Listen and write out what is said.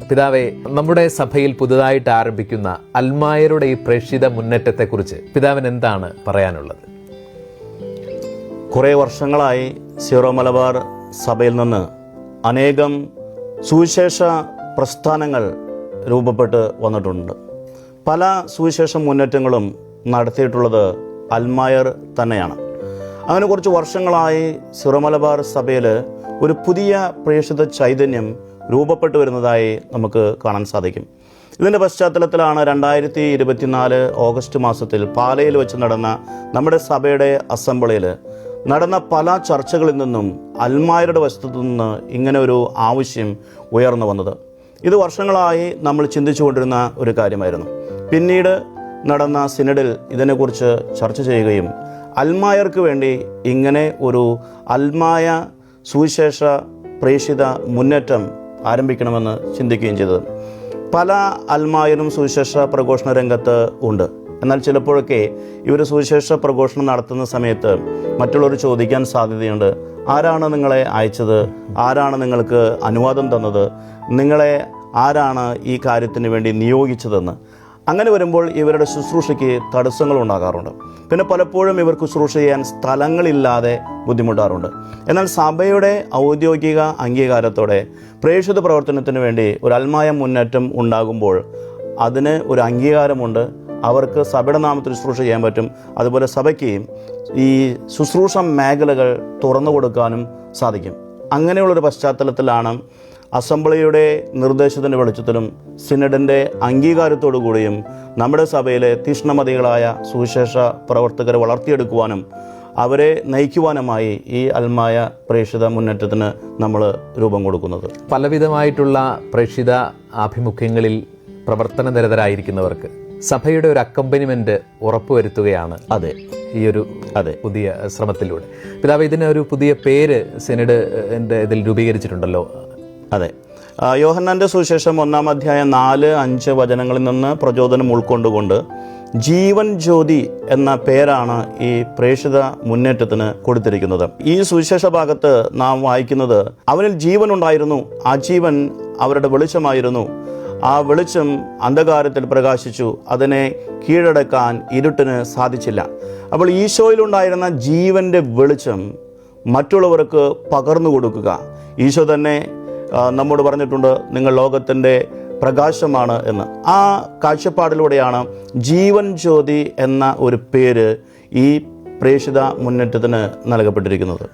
പിതാവേ, നമ്മുടെ സഭയിൽ പുതുതായിട്ട് ആരംഭിക്കുന്ന അൽമായരുടെ ഈ പ്രേക്ഷിത മുന്നേറ്റത്തെക്കുറിച്ച് പിതാവിന് എന്താണ് പറയാനുള്ളത്? കുറേ വർഷങ്ങളായി സീറോ മലബാർ സഭയിൽ നിന്ന് അനേകം സുവിശേഷ പ്രസ്ഥാനങ്ങൾ രൂപപ്പെട്ട് വന്നിട്ടുണ്ട്. പല സുവിശേഷ മുന്നേറ്റങ്ങളും നടത്തിയിട്ടുള്ളത് അൽമായർ തന്നെയാണ്. അങ്ങനെ കുറച്ച് വർഷങ്ങളായി സീറോ മലബാർ സഭയിൽ ഒരു പുതിയ പ്രേക്ഷിത ചൈതന്യം രൂപപ്പെട്ടു വരുന്നതായി നമുക്ക് കാണാൻ സാധിക്കും. ഇതിൻ്റെ പശ്ചാത്തലത്തിലാണ് 2024 ഓഗസ്റ്റ് മാസത്തിൽ പാലയിൽ വെച്ച് നടന്ന നമ്മുടെ സഭയുടെ അസംബ്ലിയിൽ നടന്ന പല ചർച്ചകളിൽ നിന്നും അൽമായരുടെ വശത്തു നിന്ന് ഇങ്ങനെ ഒരു ആവശ്യം ഉയർന്നു വന്നത്. ഇത് വർഷങ്ങളായി നമ്മൾ ചിന്തിച്ചുകൊണ്ടിരുന്ന ഒരു കാര്യമായിരുന്നു. പിന്നീട് നടന്ന സിനഡിൽ ഇതിനെക്കുറിച്ച് ചർച്ച ചെയ്യുകയും അൽമായർക്ക് വേണ്ടി ഇങ്ങനെ ഒരു അൽമായ സുവിശേഷ പ്രേക്ഷിത മുന്നേറ്റം ആരംഭിക്കണമെന്ന് ചിന്തിക്കുകയും ചെയ്തത്. പല അൽമായരും സുവിശേഷ പ്രഘോഷണ രംഗത്ത് ഉണ്ട്. എന്നാൽ ചിലപ്പോഴൊക്കെ ഇവർ സുവിശേഷ പ്രഘോഷണം നടത്തുന്ന സമയത്ത് മറ്റുള്ളവർ ചോദിക്കാൻ സാധ്യതയുണ്ട്, ആരാണ് നിങ്ങളെ അയച്ചത്? ആരാണ് നിങ്ങൾക്ക് അനുവാദം തന്നത്? നിങ്ങളെ ആരാണ് ഈ കാര്യത്തിന് വേണ്ടി നിയോഗിച്ചതെന്ന്. അങ്ങനെ വരുമ്പോൾ ഇവരുടെ ശുശ്രൂഷയ്ക്ക് തടസ്സങ്ങൾ ഉണ്ടാകാറുണ്ട്. പിന്നെ പലപ്പോഴും ഇവർക്ക് ശുശ്രൂഷ ചെയ്യാൻ സ്ഥലങ്ങളില്ലാതെ ബുദ്ധിമുട്ടാറുണ്ട്. എന്നാൽ സഭയുടെ ഔദ്യോഗിക അംഗീകാരത്തോടെ പ്രേക്ഷിത പ്രവർത്തനത്തിന് വേണ്ടി ഒരു അൽമായ മുന്നേറ്റം ഉണ്ടാകുമ്പോൾ അതിന് ഒരു അംഗീകാരമുണ്ട്. അവർക്ക് സഭയുടെ നാമത്തിൽ ശുശ്രൂഷ ചെയ്യാൻ പറ്റും. അതുപോലെ സഭയ്ക്ക് ഈ ശുശ്രൂഷ മേഖലകൾ തുറന്നു കൊടുക്കാനും സാധിക്കും. അങ്ങനെയുള്ളൊരു പശ്ചാത്തലത്തിലാണ് അസംബ്ലിയുടെ നിർദ്ദേശത്തിൻ്റെ വെളിച്ചത്തിലും സിനഡിൻ്റെ അംഗീകാരത്തോടു കൂടിയും നമ്മുടെ സഭയിലെ തീഷ്ണമതികളായ സുവിശേഷ പ്രവർത്തകരെ വളർത്തിയെടുക്കുവാനും അവരെ നയിക്കുവാനുമായി ഈ അൽമായ പ്രേക്ഷിത മുന്നേറ്റത്തിന് നമ്മൾ രൂപം കൊടുക്കുന്നത്. പലവിധമായിട്ടുള്ള പ്രേക്ഷിത ആഭിമുഖ്യങ്ങളിൽ പ്രവർത്തന നിരതരായിരിക്കുന്നവർക്ക് സഭയുടെ ഒരു അക്കമ്പനിമെന്റ് ഉറപ്പുവരുത്തുകയാണ് ഈ ഒരു പുതിയ ശ്രമത്തിലൂടെ. പിതാവ്, ഇതിന് ഒരു പുതിയ പേര് സിനഡ് ഇതിൽ രൂപീകരിച്ചിട്ടുണ്ടല്ലോ. അതെ, യോഹന്നാൻ്റെ സുവിശേഷം 1-ാം അധ്യായം 4-5 വചനങ്ങളിൽ നിന്ന് പ്രചോദനം ഉൾക്കൊണ്ടുകൊണ്ട് ജീവൻ ജ്യോതി എന്ന പേരാണ് ഈ പ്രേക്ഷിത മുന്നേറ്റത്തിന് കൊടുത്തിരിക്കുന്നത്. ഈ സുവിശേഷ ഭാഗത്ത് നാം വായിക്കുന്നത്, അവനിൽ ജീവൻ ഉണ്ടായിരുന്നു, ആ ജീവൻ അവരുടെ വെളിച്ചമായിരുന്നു, ആ വെളിച്ചം അന്ധകാരത്തിൽ പ്രകാശിച്ചു, അതിനെ കീഴടക്കാൻ ഇരുട്ടിന് സാധിച്ചില്ല. അപ്പോൾ ഈശോയിലുണ്ടായിരുന്ന ജീവൻ്റെ വെളിച്ചം മറ്റുള്ളവർക്ക് പകർന്നു കൊടുക്കുക. ഈശോ തന്നെ നമ്മോട് പറഞ്ഞിട്ടുണ്ട്, നിങ്ങൾ ലോകത്തിൻ്റെ പ്രകാശമാണ് എന്ന്. ആ കാഴ്ചപ്പാടിലൂടെയാണ് ജീവൻ ജ്യോതി എന്ന ഒരു പേര് ഈ പ്രേക്ഷിത മുന്നേറ്റത്തിന് നൽകപ്പെട്ടിരിക്കുന്നത്.